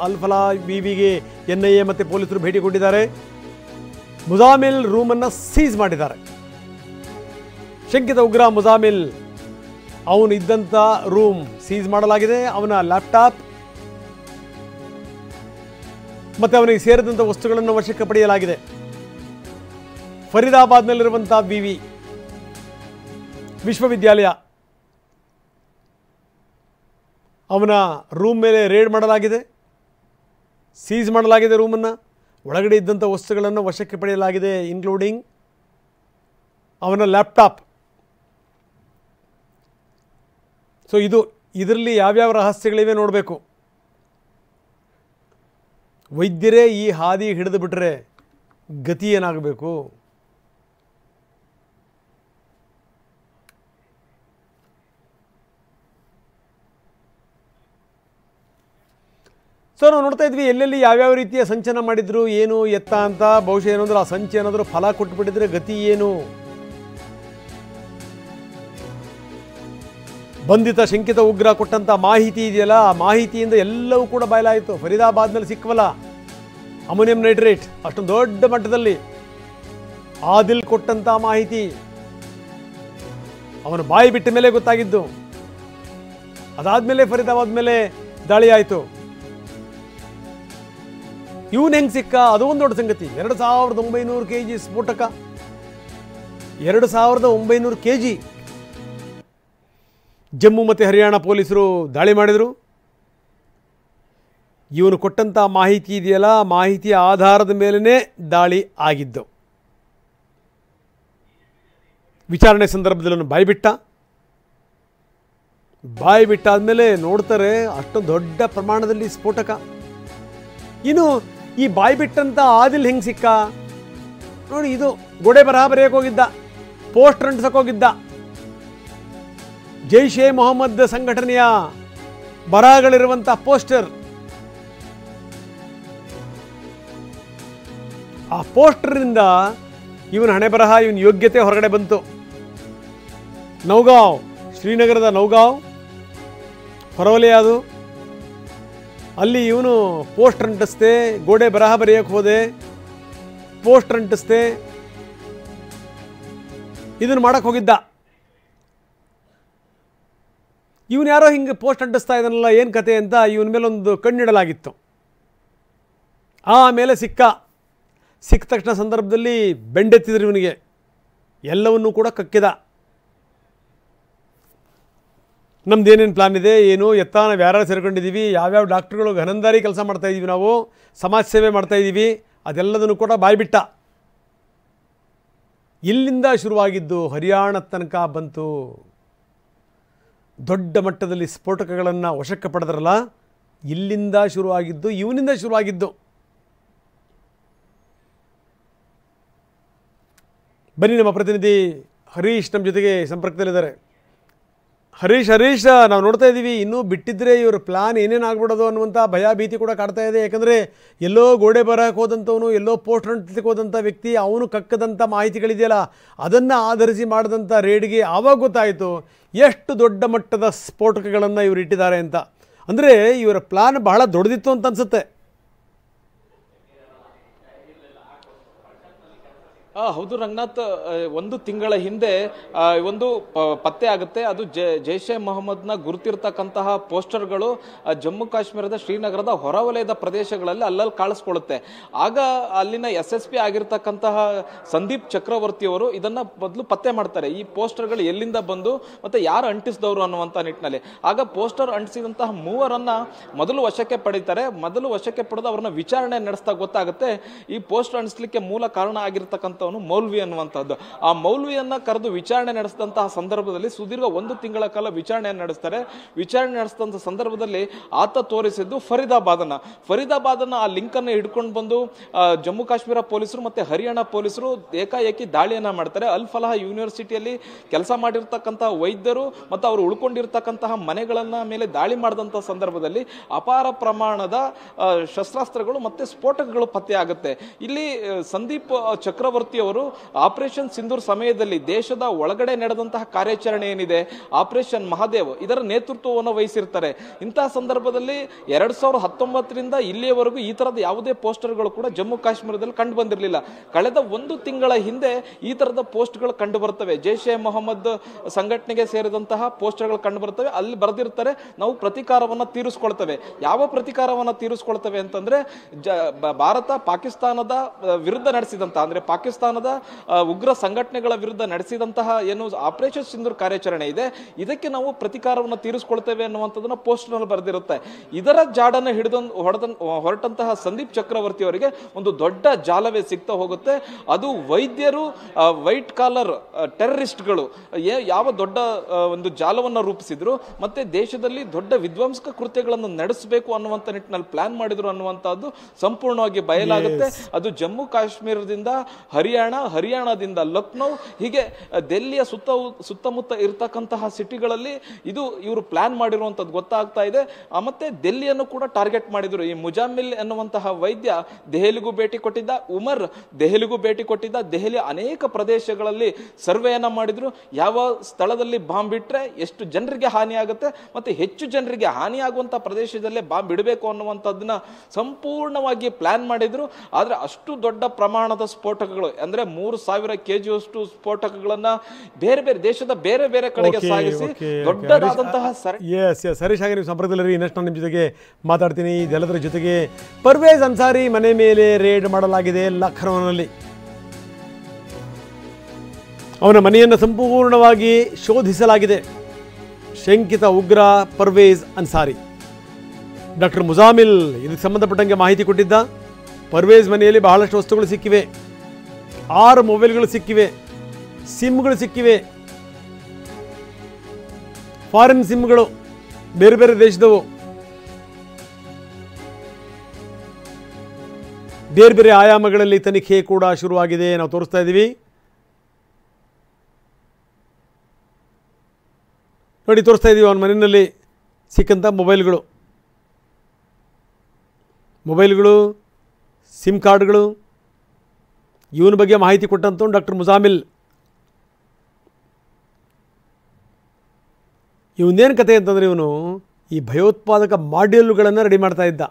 ಅಲ್ಫಲಾ ವಿವಿಗೆ NIA ಮತ್ತು ಪೊಲೀಸರು ಭೇಟಿ ಕೊಟ್ಟಿದ್ದಾರೆ. ಮುಜಾಮಿಲ್ ರೂಮನ್ನು ಸೀಸ್ ಮಾಡಿದ್ದಾರೆ. ಶಂಕಿತ ಉಗ್ರ ಮುಜಾಮಿಲ್ ಅವನು ಇದ್ದಂಥ ರೂಮ್ ಸೀಸ್ ಮಾಡಲಾಗಿದೆ. ಅವನ ಲ್ಯಾಪ್ಟಾಪ್ ಮತ್ತು ಅವನಿಗೆ ಸೇರಿದಂಥ ವಸ್ತುಗಳನ್ನು ವಶಕ್ಕೆ ಪಡೆಯಲಾಗಿದೆ. ಫರೀದಾಬಾದ್ನಲ್ಲಿರುವಂಥ ವಿವಿ ವಿಶ್ವವಿದ್ಯಾಲಯ ಅವನ ರೂಮ್ ಮೇಲೆ ರೇಡ್ ಮಾಡಲಾಗಿದೆ. ಸೀಸ್ ಮಾಡಲಾಗಿದೆ ರೂಮನ್ನು. ಒಳಗಡೆ ಇದ್ದಂಥ ವಸ್ತುಗಳನ್ನು ವಶಕ್ಕೆ ಪಡೆಯಲಾಗಿದೆ, ಇನ್ಕ್ಲೂಡಿಂಗ್ ಅವನ ಲ್ಯಾಪ್ಟಾಪ್. ಸೊ ಇದರಲ್ಲಿ ಯಾವ್ಯಾವ ರಹಸ್ಯಗಳಿವೆ ನೋಡಬೇಕು. ವೈದ್ಯರೇ ಈ ಹಾದಿ ಹಿಡಿದು ಬಿಟ್ಟರೆ ಗತಿ ಏನಾಗಬೇಕು? ಸೊ ನಾವು ನೋಡ್ತಾ ಇದ್ವಿ ಎಲ್ಲೆಲ್ಲಿ ಯಾವ್ಯಾವ ರೀತಿಯ ಸಂಚನ ಮಾಡಿದ್ರು, ಏನು ಎತ್ತ ಅಂತ. ಬಹುಶಃ ಏನಂದ್ರೆ ಆ ಸಂಚು ಏನಾದರೂ ಫಲ ಕೊಟ್ಟುಬಿಟ್ಟಿದ್ರೆ ಗತಿ ಏನು? ಬಂಧಿತ ಶಂಕಿತ ಉಗ್ರ ಕೊಟ್ಟಂಥ ಮಾಹಿತಿ ಇದೆಯಲ್ಲ, ಆ ಮಾಹಿತಿಯಿಂದ ಎಲ್ಲವೂ ಕೂಡ ಬಯಲಾಯಿತು. ಫರೀದಾಬಾದ್ನಲ್ಲಿ ಸಿಕ್ಕವಲ್ಲ ಅಮೋನಿಯಂ ನೈಟ್ರೇಟ್, ಅಷ್ಟೊಂದು ದೊಡ್ಡ ಮಟ್ಟದಲ್ಲಿ ಆದಿಲ್ ಕೊಟ್ಟಂಥ ಮಾಹಿತಿ ಅವನು ಬಾಯಿ ಬಿಟ್ಟ ಮೇಲೆ ಗೊತ್ತಾಗಿದ್ದು. ಅದಾದಮೇಲೆ ಫರೀದಾಬಾದ್ ಮೇಲೆ ದಾಳಿ ಆಯಿತು. ಇವನು ಹೆಂಗೆ ಸಿಕ್ಕ? ಅದು ಒಂದು ದೊಡ್ಡ ಸಂಗತಿ. 2900 kg ಸ್ಫೋಟಕ, 2900 kg. ಜಮ್ಮು ಮತ್ತು ಹರಿಯಾಣ ಪೊಲೀಸರು ದಾಳಿ ಮಾಡಿದರು. ಇವನು ಕೊಟ್ಟಂಥ ಮಾಹಿತಿ ಇದೆಯಲ್ಲ, ಮಾಹಿತಿಯ ಆಧಾರದ ಮೇಲೇ ದಾಳಿ ಆಗಿದ್ದು. ವಿಚಾರಣೆ ಸಂದರ್ಭದಲ್ಲಿ ಅವನು ಬಾಯಿ ಬಿಟ್ಟಾದ್ಮೇಲೆ ನೋಡ್ತಾರೆ ಅಷ್ಟೊಂದು ದೊಡ್ಡ ಪ್ರಮಾಣದಲ್ಲಿ ಸ್ಫೋಟಕ. ಇನ್ನು ಈ ಬಾಯಿ ಬಿಟ್ಟಂಥ ಆದಿಲ್ ಹೆಂಗೆ ಸಿಕ್ಕ ನೋಡಿ. ಇದು ಗೋಡೆ ಬರಹ ಬರೆಯಕ್ಕೆ ಹೋಗಿದ್ದ, ಪೋಸ್ಟರ್ ಅಂಟಿಸಕ್ಕೆ ಹೋಗಿದ್ದ. ಜೈಷ್ ಎ ಮೊಹಮ್ಮದ್ ಸಂಘಟನೆಯ ಬರಹಗಳಿರುವಂಥ ಪೋಸ್ಟರ್. ಆ ಪೋಸ್ಟರ್ನಿಂದ ಇವನ ಹಣೆ ಬರಹ, ಇವನ ಯೋಗ್ಯತೆ ಹೊರಗಡೆ ಬಂತು. ನೌಗಾಂವ್, ಶ್ರೀನಗರದ ನೌಗಾಂವ್ ಹೊರವಲಯ ಅದು. ಅಲ್ಲಿ ಇವನು ಪೋಸ್ಟರ್ ಅಂಟಿಸ್ದೆ, ಗೋಡೆ ಬರಹ ಬರೆಯಕ್ಕೆ ಹೋದೆ, ಪೋಸ್ಟರ್ ಅಂಟಿಸ್ದೆ, ಇದನ್ನು ಮಾಡಕ್ಕೆ ಹೋಗಿದ್ದ. ಇವನು ಯಾರೋ ಹಿಂಗೆ ಪೋಸ್ಟ್ ಅಂಟಿಸ್ತಾ ಇದ್ದಾನಲ್ಲ, ಏನು ಕತೆ ಅಂತ ಇವನ ಮೇಲೆ ಒಂದು ಕಣ್ಣಿಡಲಾಗಿತ್ತು. ಆಮೇಲೆ ಸಿಕ್ಕ ತಕ್ಷಣ ಸಂದರ್ಭದಲ್ಲಿ ಬೆಂಡೆತ್ತಿದ್ರು ಇವನಿಗೆ, ಎಲ್ಲವನ್ನೂ ಕೂಡ ಕಕ್ಕಿದ. ನಮ್ದು ಏನೇನು ಪ್ಲಾನ್ ಇದೆ, ಏನು ಎತ್ತ, ನಾವು ಯಾರು ಸೇರ್ಕೊಂಡಿದ್ದೀವಿ, ಯಾವ್ಯಾವ ಡಾಕ್ಟ್ರುಗಳು ಘನಂದಾರಿ ಕೆಲಸ ಮಾಡ್ತಾಯಿದ್ದೀವಿ, ನಾವು ಸಮಾಜ ಸೇವೆ ಮಾಡ್ತಾಯಿದ್ದೀವಿ, ಅದೆಲ್ಲದನ್ನು ಕೂಡ ಬಾಯ್ಬಿಟ್ಟ. ಇಲ್ಲಿಂದ ಶುರುವಾಗಿದ್ದು ಹರಿಯಾಣ ತನಕ ಬಂತು. ದೊಡ್ಡ ಮಟ್ಟದಲ್ಲಿ ಸ್ಫೋಟಕಗಳನ್ನು ವಶಕ್ಕೆ ಪಡೆದ್ರಲ್ಲ, ಇಲ್ಲಿಂದ ಶುರುವಾಗಿದ್ದು, ಇವನಿಂದ ಶುರುವಾಗಿದ್ದು. ಬನ್ನಿ, ನಮ್ಮ ಪ್ರತಿನಿಧಿ ಹರೀಶ್ ನಮ್ಮ ಜೊತೆಗೆ ಸಂಪರ್ಕದಲ್ಲಿದ್ದಾರೆ. ಹರೀಶ್, ನಾವು ನೋಡ್ತಾ ಇದ್ದೀವಿ, ಇನ್ನೂ ಬಿಟ್ಟಿದ್ರೆ ಇವ್ರ ಪ್ಲಾನ್ ಏನೇನು ಆಗ್ಬಿಡೋದು ಅನ್ನುವಂಥ ಭಯ ಭೀತಿ ಕೂಡ ಕಾಡ್ತಾ ಇದೆ. ಯಾಕಂದರೆ ಎಲ್ಲೋ ಗೋಡೆ ಬರಕ್ಕೆ ಹೋದಂಥವನು, ಎಲ್ಲೋ ಪೋಸ್ಟರ್ ಅಂಟಿಸಕ್ಕೆ ಹೋದಂಥ ವ್ಯಕ್ತಿ, ಅವನು ಕಕ್ಕದಂಥ ಮಾಹಿತಿಗಳಿದೆಯಲ್ಲ, ಅದನ್ನು ಆಧರಿಸಿ ಮಾಡಿದಂಥ ರೇಡ್ಗೆ ಆವಾಗ ಗೊತ್ತಾಯಿತು ಎಷ್ಟು ದೊಡ್ಡ ಮಟ್ಟದ ಸ್ಫೋಟಕಗಳನ್ನು ಇವರು ಇಟ್ಟಿದ್ದಾರೆ ಅಂತ. ಅಂದರೆ ಇವರ ಪ್ಲಾನ್ ಬಹಳ ದೊಡ್ಡದಿತ್ತು ಅಂತ ಅನಿಸುತ್ತೆ. ಹೌದು ರಂಗನಾಥ್, ಒಂದು ತಿಂಗಳ ಹಿಂದೆ ಒಂದು ಪತ್ತೆ ಆಗುತ್ತೆ. ಅದು ಜೈಷ್ ಎ ಮೊಹಮ್ಮದ್ನ ಗುರುತಿರ್ತಕ್ಕಂತಹ ಪೋಸ್ಟರ್ಗಳು ಜಮ್ಮು ಕಾಶ್ಮೀರದ ಶ್ರೀನಗರದ ಹೊರವಲಯದ ಪ್ರದೇಶಗಳಲ್ಲಿ ಅಲ್ಲಲ್ಲಿ ಕಾಣಿಸ್ಕೊಳ್ಳುತ್ತೆ. ಆಗ ಅಲ್ಲಿನ SSP ಆಗಿರ್ತಕ್ಕಂತಹ ಸಂದೀಪ್ ಚಕ್ರವರ್ತಿಯವರು ಇದನ್ನ ಮೊದಲು ಪತ್ತೆ ಮಾಡ್ತಾರೆ, ಈ ಪೋಸ್ಟರ್ಗಳು ಎಲ್ಲಿಂದ ಬಂದು ಮತ್ತೆ ಯಾರು ಅಂಟಿಸಿದವರು ಅನ್ನುವಂಥ ನಿಟ್ಟಿನಲ್ಲಿ. ಆಗ ಪೋಸ್ಟರ್ ಅಂಟಿಸಿದಂತಹ ಮೂವರನ್ನ ಮೊದಲು ವಶಕ್ಕೆ ಪಡೀತಾರೆ. ಮೊದಲು ವಶಕ್ಕೆ ಪಡೆದು ಅವ್ರನ್ನ ವಿಚಾರಣೆ ನಡೆಸ್ತಾ ಗೊತ್ತಾಗುತ್ತೆ ಈ ಪೋಸ್ಟರ್ ಅಂಟಿಸ್ಲಿಕ್ಕೆ ಮೂಲ ಕಾರಣ ಆಗಿರ್ತಕ್ಕಂಥ ಮೌಲ್ವಿ ಅನ್ನುವಂಥದ್ದು. ಆ ಮೌಲ್ವಿಯನ್ನ ಕರೆದು ವಿಚಾರಣೆ ನಡೆಸಿದಂತಹ ಸಂದರ್ಭದಲ್ಲಿ ಸುದೀರ್ಘ 1 ತಿಂಗಳ ಕಾಲ ವಿಚಾರಣೆಯನ್ನು ನಡೆಸ್ತಾರೆ. ವಿಚಾರಣೆ ನಡೆಸಿದಂಥ ಸಂದರ್ಭದಲ್ಲಿ ಆತ ತೋರಿಸಿದ್ದು ಫರೀದಾಬಾದನ್ನ ಆ ಲಿಂಕ್ ಅನ್ನು ಹಿಡ್ಕೊಂಡು ಬಂದು ಜಮ್ಮು ಕಾಶ್ಮೀರ ಪೊಲೀಸರು ಮತ್ತೆ ಹರಿಯಾಣ ಪೊಲೀಸರು ಏಕಾಏಕಿ ದಾಳಿಯನ್ನ ಮಾಡ್ತಾರೆ. ಅಲ್ ಫಲಾಹ್ ಯೂನಿವರ್ಸಿಟಿಯಲ್ಲಿ ಕೆಲಸ ಮಾಡಿರ್ತಕ್ಕಂತಹ ವೈದ್ಯರು ಮತ್ತು ಅವರು ಉಳ್ಕೊಂಡಿರ್ತಕ್ಕಂತಹ ಮನೆಗಳನ್ನ ಮೇಲೆ ದಾಳಿ ಮಾಡಿದಂತಹ ಸಂದರ್ಭದಲ್ಲಿ ಅಪಾರ ಪ್ರಮಾಣದ ಶಸ್ತ್ರಾಸ್ತ್ರಗಳು ಮತ್ತೆ ಸ್ಫೋಟಕಗಳು ಪತ್ತೆ ಆಗುತ್ತೆ. ಇಲ್ಲಿ ಸಂದೀಪ್ ಚಕ್ರವರ್ತಿ ಚಕ್ರವರ್ತಿಯವರು ಆಪರೇಷನ್ ಸಿಂಧೂರ್ ಸಮಯದಲ್ಲಿ ದೇಶದ ಒಳಗಡೆ ನಡೆದಂತಹ ಕಾರ್ಯಾಚರಣೆ ಏನಿದೆ ಆಪರೇಷನ್ ಮಹಾದೇವ್ ಇದರ ನೇತೃತ್ವವನ್ನು ವಹಿಸಿರ್ತಾರೆ. ಇಂತಹ ಸಂದರ್ಭದಲ್ಲಿ 2019ರಿಂದ ಇಲ್ಲಿಯವರೆಗೂ ಈ ತರದ ಯಾವುದೇ ಪೋಸ್ಟರ್ಗಳು ಕೂಡ ಜಮ್ಮು ಕಾಶ್ಮೀರದಲ್ಲಿ ಕಂಡು ಬಂದಿರಲಿಲ್ಲ. ಕಳೆದ 1 ತಿಂಗಳ ಹಿಂದೆ ಈ ತರದ ಪೋಸ್ಟ್ಗಳು ಕಂಡು ಬರ್ತವೆ. ಜೈಷ್ ಎ ಮೊಹಮ್ಮದ್ ಸಂಘಟನೆಗೆ ಸೇರಿದಂತಹ ಪೋಸ್ಟರ್ಗಳು ಕಂಡು ಬರ್ತವೆ. ಅಲ್ಲಿ ಬರೆದಿರ್ತಾರೆ, ನಾವು ಪ್ರತೀಕಾರವನ್ನ ತೀರಿಸ್ಕೊಳ್ತೇವೆ. ಯಾವ ಪ್ರತೀಕಾರವನ್ನ ತೀರಿಸ್ಕೊಳ್ತೇವೆ ಅಂತಂದ್ರೆ ಭಾರತ ಪಾಕಿಸ್ತಾನದ ವಿರುದ್ಧ ನಡೆಸಿದಂತಹ ಅಂದ್ರೆ ಪಾಕಿಸ್ತಾನದ ಉಗ್ರ ಸಂಘಟನೆಗಳ ವಿರುದ್ಧ ನಡೆಸಿದಂತಹ ಏನು ಆಪರೇಷನ್ ಸಿಂಧೂರ್ ಕಾರ್ಯಾಚರಣೆ ಇದೆ ಇದಕ್ಕೆ ನಾವು ಪ್ರತೀಕಾರವನ್ನು ತೀರಿಸಿಕೊಳ್ತೇವೆ ಅನ್ನುವಂಥದ್ದನ್ನ ಪೋಸ್ಟ್ ನಲ್ಲಿ ಬರೆದಿರುತ್ತೆ. ಇದರ ಜಾಡನ್ನು ಹೊರಟಂತಹ ಸಂದೀಪ್ ಚಕ್ರವರ್ತಿ ಅವರಿಗೆ ಒಂದು ದೊಡ್ಡ ಜಾಲವೇ ಸಿಗ್ತಾ ಹೋಗುತ್ತೆ. ಅದು ವೈದ್ಯರು, ವೈಟ್ ಕಾಲರ್ ಟೆರರಿಸ್ಟ್ಗಳು ಯಾವ ದೊಡ್ಡ ಒಂದು ಜಾಲವನ್ನು ರೂಪಿಸಿದ್ರು ಮತ್ತೆ ದೇಶದಲ್ಲಿ ದೊಡ್ಡ ವಿಧ್ವಂಸಕ ಕೃತ್ಯಗಳನ್ನು ನಡೆಸಬೇಕು ಅನ್ನುವಂತ ನಿಟ್ಟಿನಲ್ಲಿ ಪ್ಲಾನ್ ಮಾಡಿದ್ರು ಅನ್ನುವಂತಹದ್ದು ಸಂಪೂರ್ಣವಾಗಿ ಬಯಲಾಗುತ್ತೆ. ಅದು ಜಮ್ಮು ಕಾಶ್ಮೀರದಿಂದ ಹರಿಯಾಣದಿಂದ ಲಕ್ನೋ ಹೀಗೆ ದೆಹಲಿಯ ಸುತ್ತಮುತ್ತ ಇರತಕ್ಕಂತಹ ಸಿಟಿಗಳಲ್ಲಿ ಇವರು ಪ್ಲಾನ್ ಮಾಡಿರುವಂತದ್ದು ಗೊತ್ತಾಗ್ತಾ ಇದೆ. ಮತ್ತೆ ದೆಹಲಿಯನ್ನು ಕೂಡ ಟಾರ್ಗೆಟ್ ಮಾಡಿದ್ರು. ಈ ಮುಜಾಮಿಲ್ ಎನ್ನುವಂತಹ ವೈದ್ಯ ದೆಹಲಿಗೂ ಭೇಟಿ ಕೊಟ್ಟಿದ್ದ, ಉಮರ್ ದೆಹಲಿಗೂ ಭೇಟಿ ಕೊಟ್ಟಿದ್ದ. ದೆಹಲಿಯ ಅನೇಕ ಪ್ರದೇಶಗಳಲ್ಲಿ ಸರ್ವೆಯನ್ನ ಮಾಡಿದ್ರು. ಯಾವ ಸ್ಥಳದಲ್ಲಿ ಬಾಂಬ್ ಬಿಟ್ರೆ ಎಷ್ಟು ಜನರಿಗೆ ಹಾನಿ ಆಗುತ್ತೆ ಮತ್ತೆ ಹೆಚ್ಚು ಜನರಿಗೆ ಹಾನಿಯಾಗುವಂತಹ ಪ್ರದೇಶದಲ್ಲೇ ಬಾಂಬ್ ಬಿಡಬೇಕು ಅನ್ನುವಂಥದ್ದನ್ನ ಸಂಪೂರ್ಣವಾಗಿ ಪ್ಲಾನ್ ಮಾಡಿದ್ರು. ಆದ್ರೆ ಅಷ್ಟು ದೊಡ್ಡ ಪ್ರಮಾಣದ ಸ್ಫೋಟಕಗಳು ಅಂದ್ರೆ 3000 kg ಸ್ಫೋಟಕಗಳನ್ನ ಬೇರೆ ಬೇರೆ ದೇಶದ ಬೇರೆ ಬೇರೆ ಕಡೆಗೆ ಸಾಗಿಸಿ ದೊಡ್ಡದಾದಂತಹ ಹರೀಶ್ ಹಾಗೆ ನೀವು ಸಂಪರ್ಕದಲ್ಲಿ ಇನ್ನಷ್ಟು ನಾನು ನಿಮ್ಮ ಜೊತೆಗೆ ಮಾತಾಡ್ತೀನಿ. ಇದೆಲ್ಲದರ ಜೊತೆಗೆ ಪರ್ವೇಜ್ ಅನ್ಸಾರಿ ಮನೆ ಮೇಲೆ ರೇಡ್ ಮಾಡಲಾಗಿದೆ ಲಖನೌನಲ್ಲಿ. ಅವನ ಮನೆಯನ್ನು ಸಂಪೂರ್ಣವಾಗಿ ಶೋಧಿಸಲಾಗಿದೆ. ಶಂಕಿತ ಉಗ್ರ ಪರ್ವೇಜ್ ಅನ್ಸಾರಿ. ಡಾಕ್ಟರ್ ಮುಜಾಮಿಲ್ ಇದಕ್ಕೆ ಸಂಬಂಧಪಟ್ಟಂಗೆ ಮಾಹಿತಿ ಕೊಟ್ಟಿದ್ದ. ಪರ್ವೇಜ್ ಮನೆಯಲ್ಲಿ ಬಹಳಷ್ಟು ವಸ್ತುಗಳು ಸಿಕ್ಕಿವೆ. 6 ಮೊಬೈಲ್ಗಳು ಸಿಕ್ಕಿವೆ, ಸಿಮ್ಗಳು ಸಿಕ್ಕಿವೆ, ಫಾರಿನ್ ಸಿಮ್ಗಳು, ಬೇರೆ ಬೇರೆ ದೇಶದವು, ಬೇರೆ ಬೇರೆ ಆಯಾಮಗಳಲ್ಲಿ ತನಿಖೆ ಕೂಡ ಶುರುವಾಗಿದೆ. ನಾವು ತೋರಿಸ್ತಾ ಇದ್ದೀವಿ ನೋಡಿ, ತೋರಿಸ್ತಾ ಇದ್ದೀವಿ ಅವನ ಮನೆಯಲ್ಲಿ ಸಿಕ್ಕಂಥ ಮೊಬೈಲ್ಗಳು, ಸಿಮ್ ಕಾರ್ಡ್ಗಳು. ಇವನ ಬಗ್ಗೆ ಮಾಹಿತಿ ಕೊಟ್ಟಂತ ಡಾಕ್ಟರ್ ಮುಜಾಮಿಲ್. ಇವನೇನು ಕತೆ ಅಂತಂದರೆ ಇವನು ಈ ಭಯೋತ್ಪಾದಕ ಮಾಡ್ಯೂಲ್ಗಳನ್ನು ರೆಡಿ ಮಾಡ್ತಾ ಇದ್ದ.